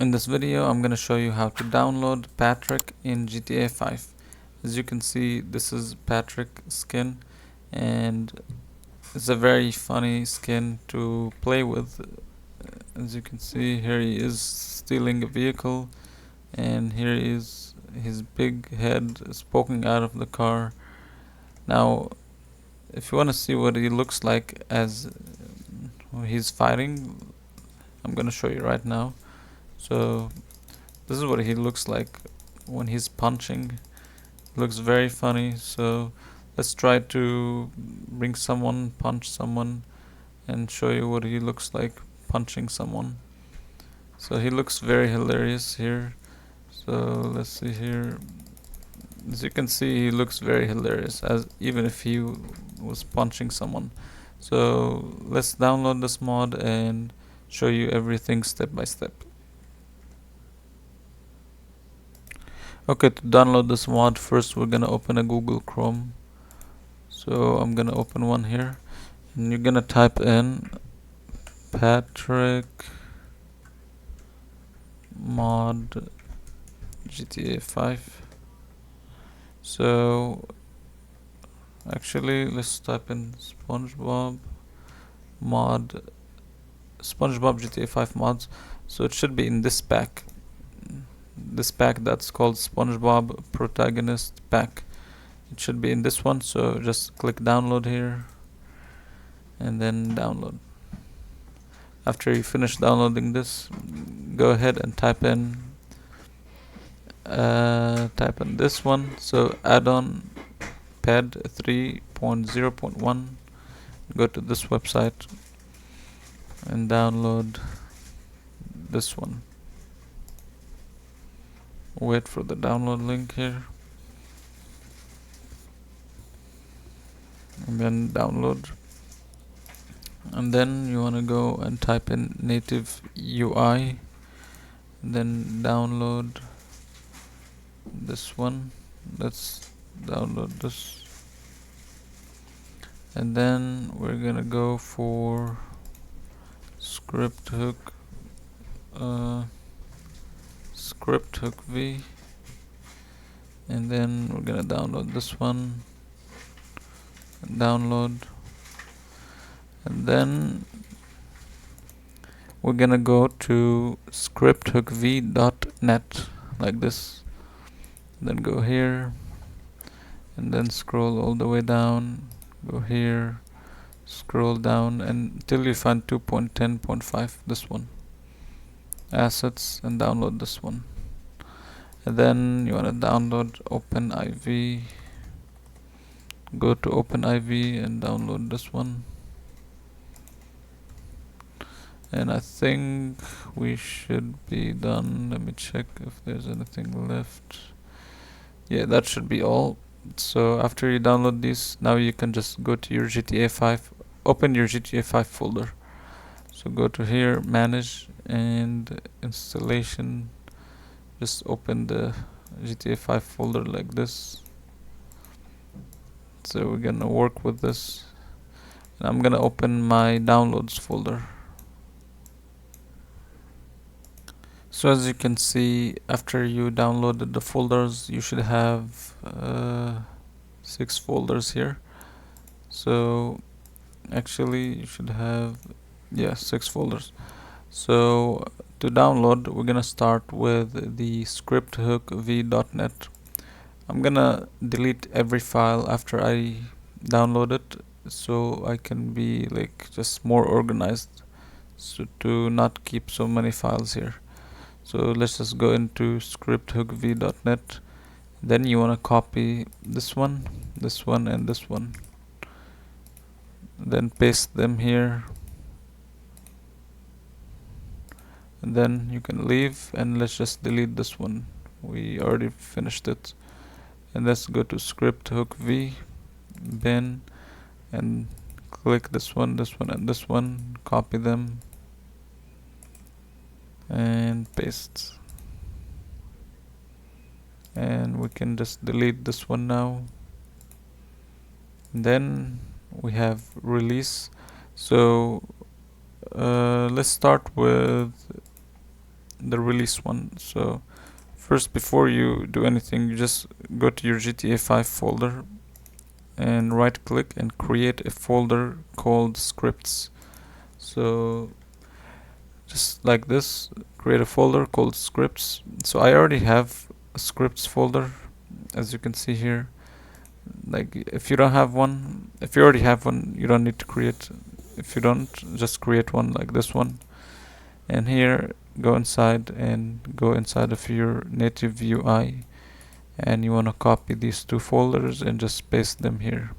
In this video, I'm gonna show you how to download Patrick in GTA 5. As you can see, this is Patrick skin, and it's a very funny skin to play with. As you can see, here he is stealing a vehicle, and here is his big head is poking out of the car. Now, if you want to see what he looks like as he's fighting, I'm gonna show you right now. So this is what he looks like when he's punching. Looks very funny. So let's try to bring someone, punch someone, and show you what he looks like punching someone. So he looks very hilarious here. So let's see here. As you can see, he looks very hilarious, as even if he was punching someone. So let's download this mod and show you everything step by step. Okay, to download this mod, first we're gonna open a Google Chrome. So I'm gonna open one here, and you're gonna type in Patrick mod GTA 5. So actually, let's type in SpongeBob mod, SpongeBob GTA 5 mods. So it should be in this pack. This pack that's called SpongeBob Protagonist Pack. It should be in this one. So just click download here, and then download. After you finish downloading this, go ahead and type in this one. So add-on ped 3.0.1. Go to this website and download this one. Wait for the download link here, and then download. And then you want to go and type in native UI, and then download this one. Let's download this, and then we're gonna go for script hook V, and then we're gonna download this one and download, and then we're gonna go to scripthookv.net like this, then go here, and then scroll all the way down, go here, scroll down until you find 2.10.5, this one, assets, and download this one. And then you want to download OpenIV. Go to OpenIV and download this one. And I think we should be done. Let me check if there's anything left. Yeah, that should be all. So after you download these, now you can just go to your GTA 5, open your GTA 5 folder. So go to here, manage, and installation. Just open the GTA 5 folder like this. So we're gonna work with this, and I'm gonna open my downloads folder. So as you can see, after you downloaded the folders, you should have 6 folders here. So actually you should have 6 folders. So to download, we're gonna start with the scripthookv.net. I'm gonna delete every file after I download it, so I can be like just more organized, so to not keep so many files here. So let's just go into scripthookv.net. Then you want to copy this one, and this one, then paste them here, and then you can leave, and let's just delete this one. We already finished it. And let's go to scripthookv bin and click this one, and this one, copy them and paste. And we can just delete this one now. And then we have release. So let's start with the release one. So first, before you do anything, you just go to your GTA 5 folder and right click and create a folder called scripts. So just like this, create a folder called scripts. So I already have a scripts folder, as you can see here. Like if you don't have one, if you already have one, you don't need to create. If you don't, just create one like this one. And here, go inside and go inside of your native UI, and you want to copy these two folders and just paste them here.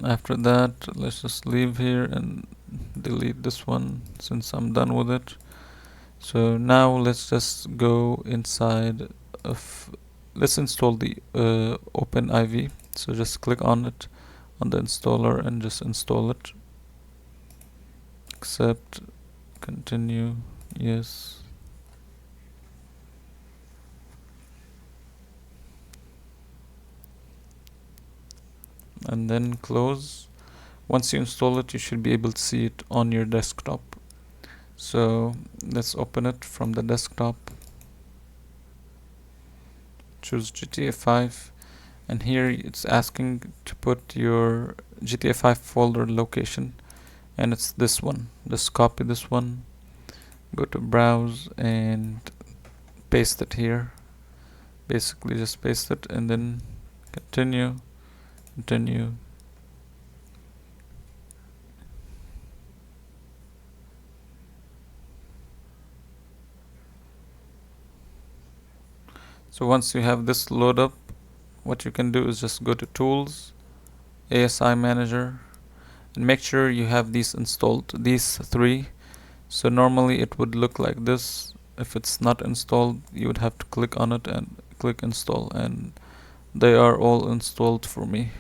After that, let's just leave here and delete this one since I'm done with it. So now let's just go inside of, let's install the OpenIV. So just click on it on the installer and just install it. Accept, continue, yes. And then close. Once you install it, you should be able to see it on your desktop. So let's open it from the desktop. Choose GTA 5, and here it's asking to put your GTA 5 folder location, and it's this one. Just copy this one, go to browse and paste it here. Basically just paste it and then continue. So once you have this load up, what you can do is just go to tools, ASI manager, and make sure you have these installed, these three. So normally it would look like this. If it's not installed, you would have to click on it and click install, and they are all installed for me.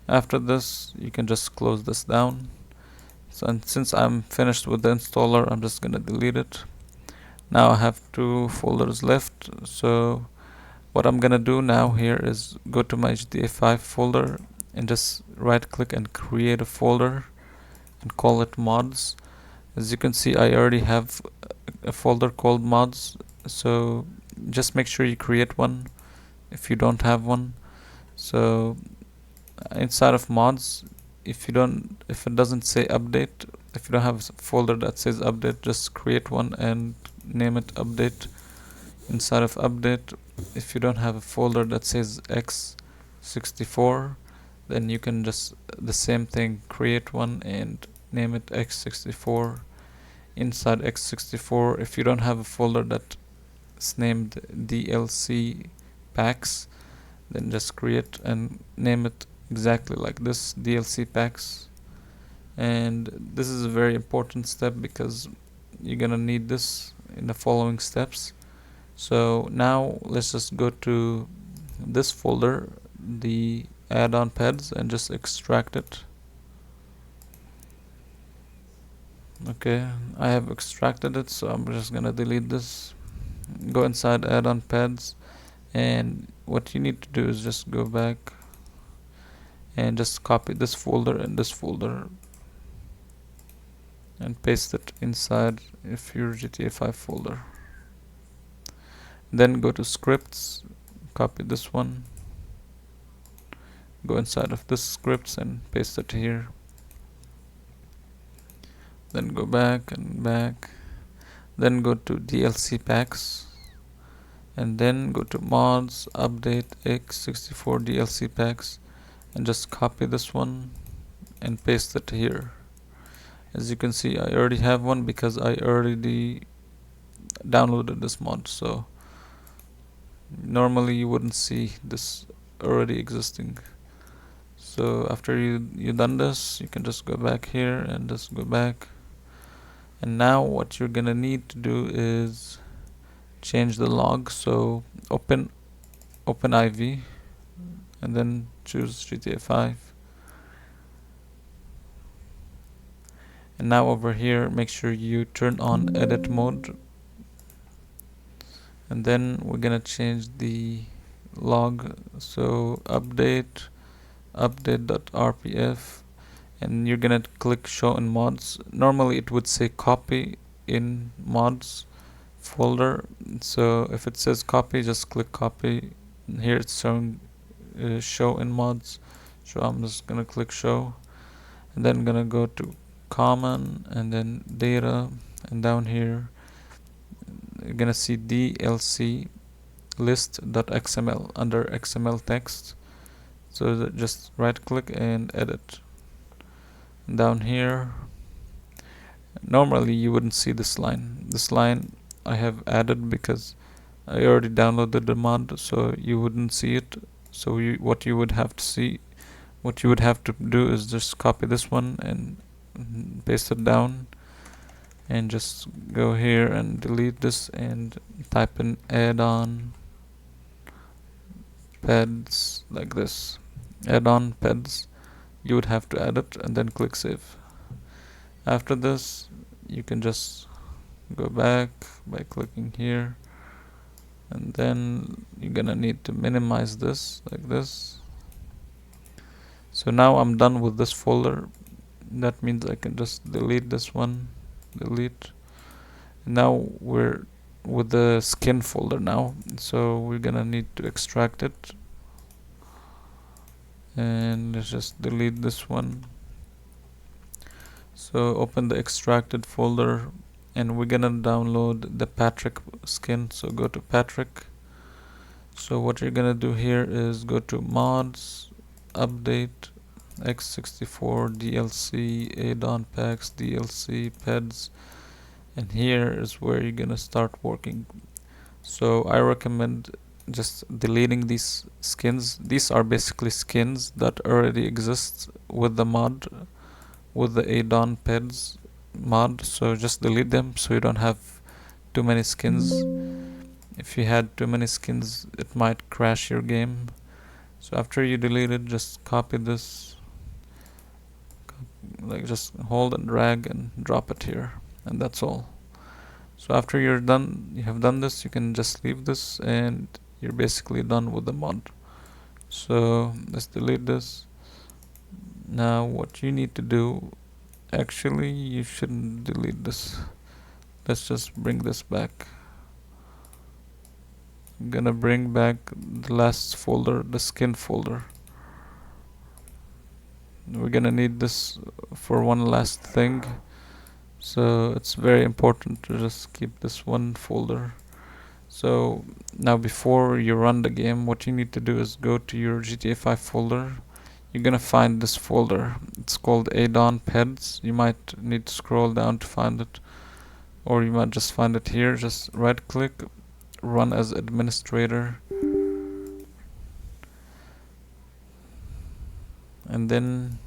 After this, you can just close this down. So, and since I'm finished with the installer, I'm just gonna delete it. Now I have two folders left. So what I'm gonna do now here is go to my GTA 5 folder and just right click and create a folder and call it mods. As you can see, I already have a folder called mods, so just make sure you create one if you don't have one. So inside of mods, if it doesn't say update, if you don't have a folder that says update, just create one and name it update. Inside of update, if you don't have a folder that says x64, then you can just the same thing, create one and name it x64. Inside x64, if you don't have a folder that's named DLC packs, then just create and name it exactly like this, DLC packs. And this is a very important step because you're gonna need this in the following steps. So now let's just go to this folder, the add-on pads, and just extract it. Okay, I have extracted it, so I'm just gonna delete this. Go inside add-on pads, and what you need to do is just go back and just copy this folder and this folder and paste it inside of your GTA 5 folder. Then go to scripts, copy this one, go inside of this scripts and paste it here. Then go back and back, then go to DLC packs, and then go to mods, update x64 DLC packs, and just copy this one and paste it here. As you can see, I already have one because I already downloaded this mod, so normally you wouldn't see this already existing. So after you done this, you can just go back here and just go back. And now what you're gonna need to do is change the log. So open OpenIV and then choose GTA 5. And now over here, make sure you turn on edit mode. And then we're gonna change the log. So update.rpf, and you're gonna click show in mods. Normally it would say copy in mods folder. So if it says copy, just click copy. Here it's showing show in mods, so I'm just gonna click show, and then gonna go to common and then data, and down here you're gonna see DLC list.xml under XML text. So just right click and edit. And down here, normally you wouldn't see this line. This line I have added because I already downloaded the mod, so you wouldn't see it. So what you would have to do is just copy this one and paste it down, and just go here and delete this and type in add-on peds like this. Add-on peds. You would have to add it and then click save. After this, you can just go back by clicking here, and then you're gonna need to minimize this like this. So now I'm done with this folder. That means I can just delete this one, delete. Now we're with the skin folder now, so we're gonna need to extract it, and let's just delete this one. So open the extracted folder, and we're gonna download the Patrick skin. So go to Patrick. So what you're gonna do here is go to mods, update, x64 DLC, add-on packs, DLC, peds, and here is where you're gonna start working. So I recommend just deleting these skins. These are basically skins that already exist with the mod, with the add-on peds mod. So just delete them so you don't have too many skins. If you had too many skins, it might crash your game. So after you delete it, just copy this, like just hold and drag and drop it here, and that's all. So after you have done this, you can just leave this and you're basically done with the mod. So let's delete this. Now what you need to do, actually you shouldn't delete this. Let's just bring this back. I'm gonna bring back the last folder, the skin folder. We're gonna need this for one last thing, so it's very important to just keep this one folder. So now before you run the game, what you need to do is go to your GTA 5 folder. You're gonna find this folder. It's called add-on peds. You might need to scroll down to find it, or you might just find it here. Just right click, run as administrator, and then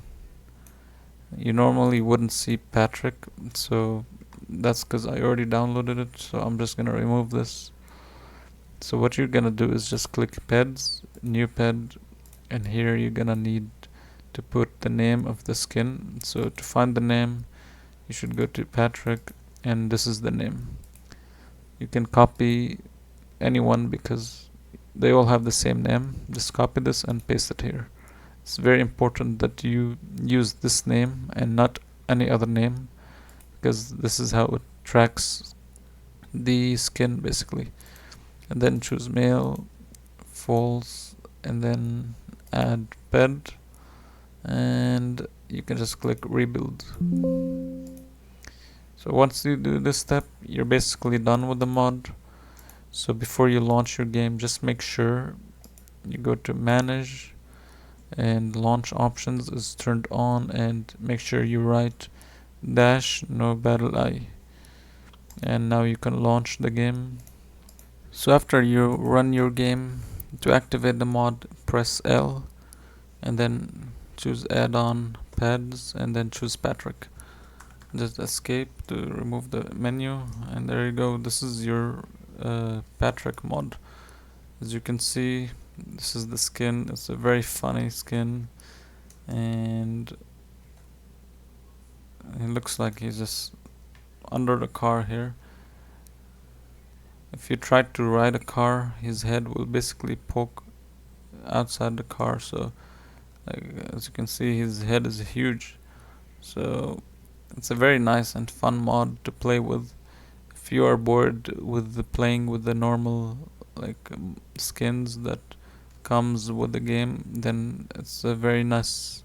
you normally wouldn't see Patrick, so that's because I already downloaded it. So I'm just gonna remove this. So what you're gonna do is just click peds, new ped, and here you're gonna need to put the name of the skin. So to find the name, you should go to Patrick, and this is the name. You can copy anyone because they all have the same name. Just copy this and paste it here. It's very important that you use this name and not any other name, because this is how it tracks the skin basically. And then choose male, false, and then add ped, and you can just click rebuild. So once you do this step, you're basically done with the mod. So before you launch your game, just make sure you go to manage and launch options is turned on, and make sure you write dash no battle I, and now you can launch the game. So after you run your game, to activate the mod, press L and then choose add-on pads and then choose Patrick. Just escape to remove the menu, and there you go. This is your Patrick mod. As you can see, this is the skin. It's a very funny skin, and it looks like he's just under the car here. If you try to ride a car, his head will basically poke outside the car. So as you can see, his head is huge. So it's a very nice and fun mod to play with. if you are bored with playing with the normal skins that comes with the game, then it's a very nice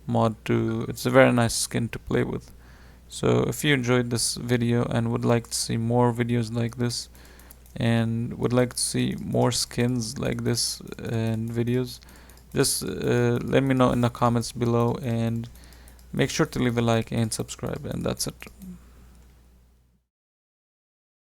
it's a very nice skin to play with. So if you enjoyed this video and would like to see more videos like this, and would like to see more skins like this and videos, just let me know in the comments below, and make sure to leave a like and subscribe, and that's it.